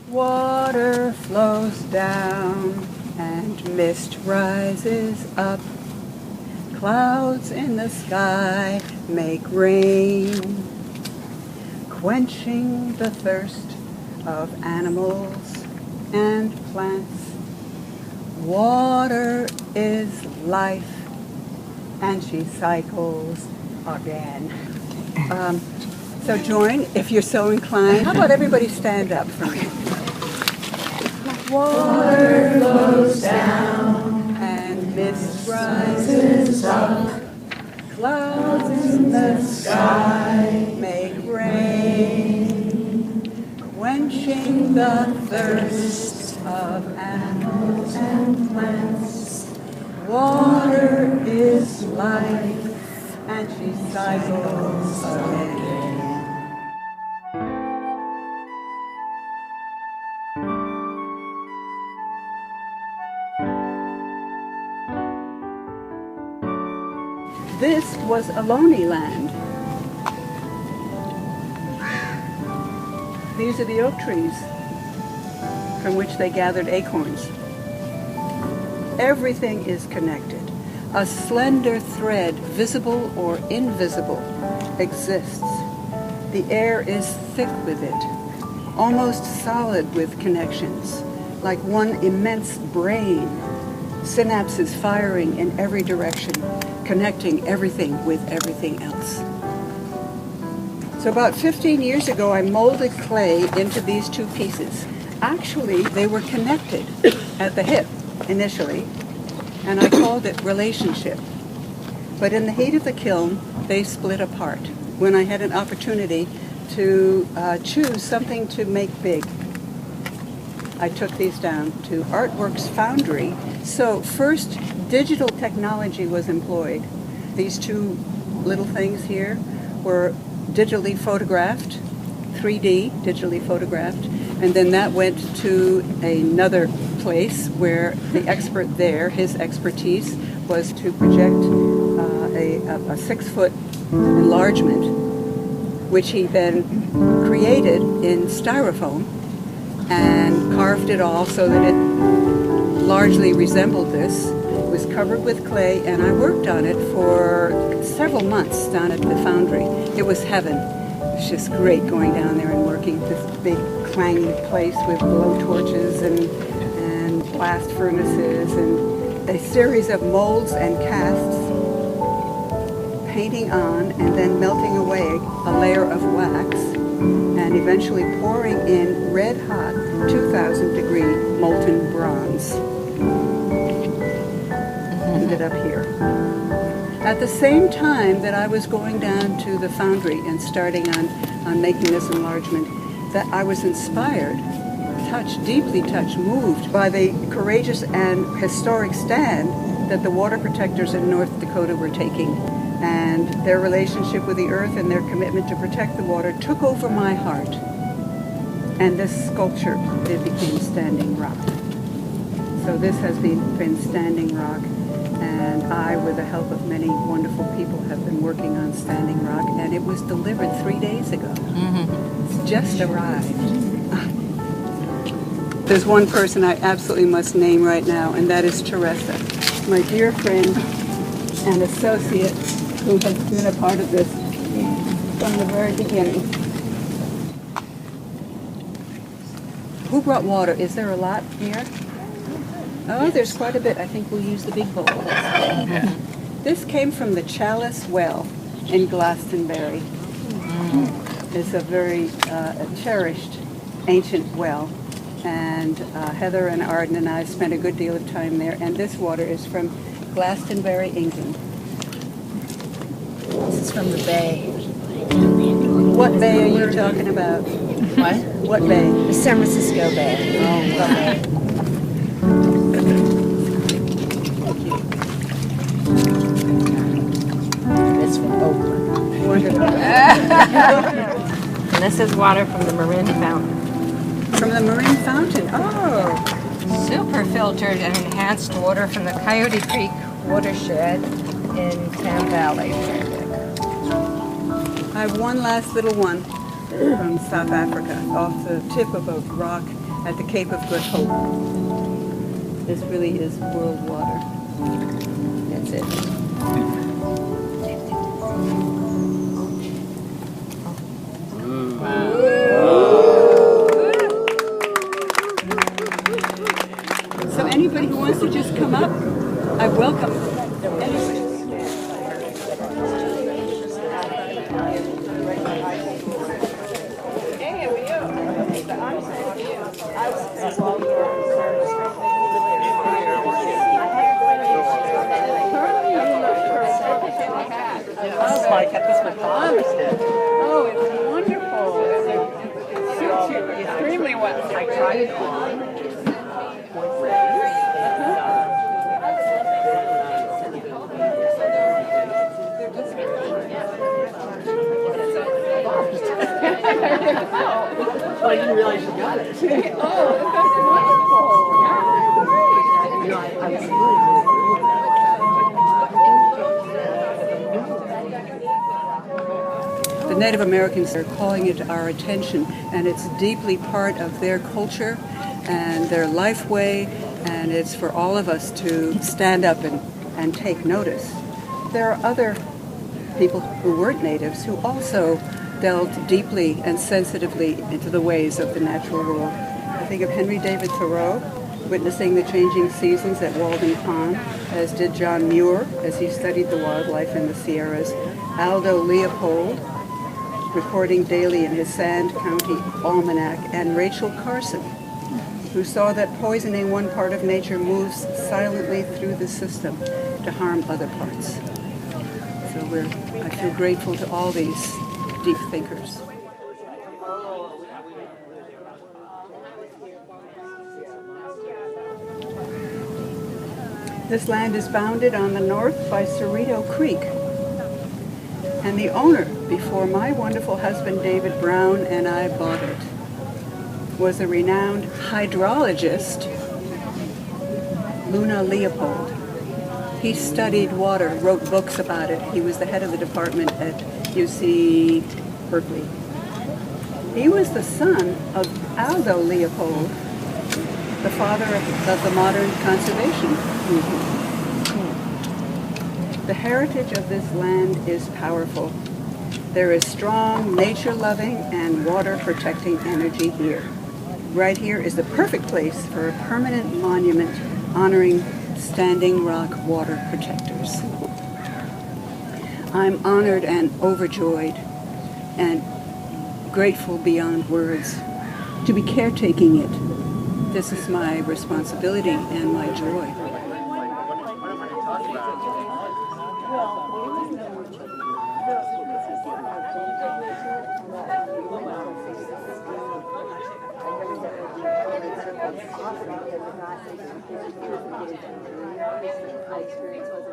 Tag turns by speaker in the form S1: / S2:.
S1: Water flows down and mist rises up. Clouds in the sky make rain, quenching the thirst of animals and plants. Water is life, and she cycles again. So join if you're so inclined. How about everybody stand up for me? Water flows down and mist rises up. Clouds in the sky make rain, quenching the thirst of animals and plants. Water is life, and she cycles again. This was Ohlone land. These are the oak trees from which they gathered acorns. Everything is connected. A slender thread, visible or invisible, exists. The air is thick with it, almost solid with connections, like one immense brain, synapses firing in every direction, connecting everything with everything else. So about 15 years ago, I molded clay into these two pieces. Actually, they were connected at the hip initially, and I called it relationship. But in the heat of the kiln, they split apart when I had an opportunity to choose something to make big. I took these down to Artworks Foundry. So first, digital technology was employed. These two little things here were digitally photographed, 3D digitally photographed, and then that went to another place where the expert there, his expertise was to project a 6-foot enlargement, which he then created in styrofoam and carved it all so that it largely resembled this. It was covered with clay, and I worked on it for several months down at the foundry. It was heaven. It was just great going down there and working this big clanging place with blowtorches and blast furnaces and a series of molds and casts, painting on and then melting away a layer of wax, and eventually pouring in red-hot 2,000-degree molten bronze. Ended up here. At the same time that I was going down to the foundry and starting on making this enlargement, that I was inspired, touched, deeply touched, moved by the courageous and historic stand that the water protectors in North Dakota were taking. And their relationship with the earth and their commitment to protect the water took over my heart. And this sculpture, it became Standing Rock. So this has been Standing Rock, and I, with the help of many wonderful people, have been working on Standing Rock, and it was delivered 3 days ago. It's just arrived. There's one person I absolutely must name right now, and that is Teresa, my dear friend and associate, who has been a part of this from the very beginning. Who brought water? Is there a lot here? Oh, there's quite a bit. I think we'll use the big bowl. Yeah. This came from the Chalice Well in Glastonbury. It's a very cherished ancient well. And Heather and Arden and I spent a good deal of time there. And this water is from Glastonbury, England.
S2: This is from the bay.
S1: What bay are you talking about?
S2: What?
S1: What bay?
S2: The San Francisco Bay.
S1: Oh, wow.
S2: It's from Oakland.
S1: Wonderful.
S2: And this is water from the Marin Fountain.
S1: From the Marin Fountain. Oh.
S2: Super filtered and enhanced water from the Coyote Creek watershed in Tam Valley.
S1: I have one last little one from South Africa, off the tip of a rock at the Cape of Good Hope. This really is world water. That's it. So anybody who wants to just come up, I welcome anybody.
S3: Like at this McDonald's did.
S1: Oh, it's wonderful. It suits you extremely well.
S3: I tried it on. I didn't realize you got it.
S1: Oh, that's wonderful.
S3: You know, I was
S1: The Native Americans are calling it to our attention, and it's deeply part of their culture and their life way, and it's for all of us to stand up and take notice. There are other people who weren't natives who also delved deeply and sensitively into the ways of the natural world. I think of Henry David Thoreau, witnessing the changing seasons at Walden Pond, as did John Muir as he studied the wildlife in the Sierras, Aldo Leopold, recording daily in his Sand County Almanac, and Rachel Carson, who saw that poisoning one part of nature moves silently through the system to harm other parts. So I feel grateful to all these deep thinkers. This land is bounded on the north by Cerrito Creek, and the owner, before my wonderful husband David Brown and I bought it, was a renowned hydrologist, Luna Leopold. He studied water, wrote books about it. He was the head of the department at UC Berkeley. He was the son of Aldo Leopold, the father of the modern conservation movement. The heritage of this land is powerful. There is strong nature-loving and water-protecting energy here. Right here is the perfect place for a permanent monument honoring Standing Rock water protectors. I'm honored and overjoyed and grateful beyond words to be caretaking it. This is my responsibility and my joy.
S4: My experience was